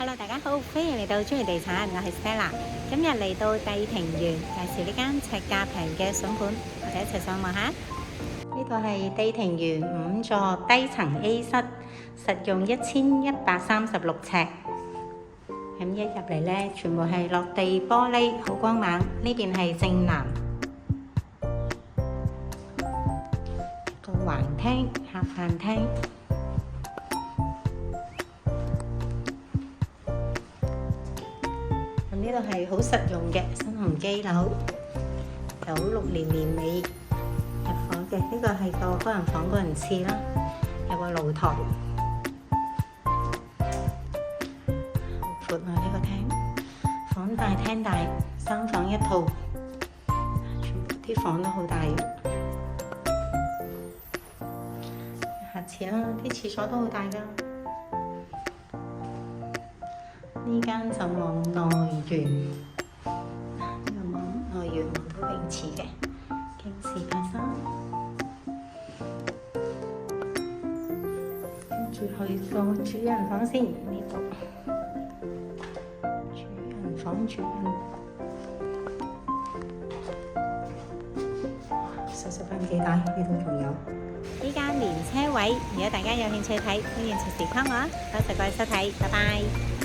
Hello，大家好，歡迎嚟到中原地產，我係 Stella。今日嚟到帝庭園，介紹呢間尺價平嘅筍盤，我哋一齊上望下。呢個係帝庭園5座低層 A 室，實用1136尺。咁一入嚟呢，全部係落地玻璃，好光猛。呢邊係正南，個橫廳、客飯廳。呢度係好實用嘅新鴻基樓，96年年尾入伙嘅。呢個係個多人房、個人廁啦，有個露台，好闊啊！呢個廳，房大廳大，3房1套，全部啲房都好大嘅。下廁啦，啲廁所都好大㗎。呢間就望內園，呢個望內園望到泳池嘅京士柏山，跟住去個主人房先。呢度主人房，實翻幾大？呢度仲有呢間連車位，如果大家有興趣睇，歡迎隨時 call 我。多謝各位收睇，拜拜。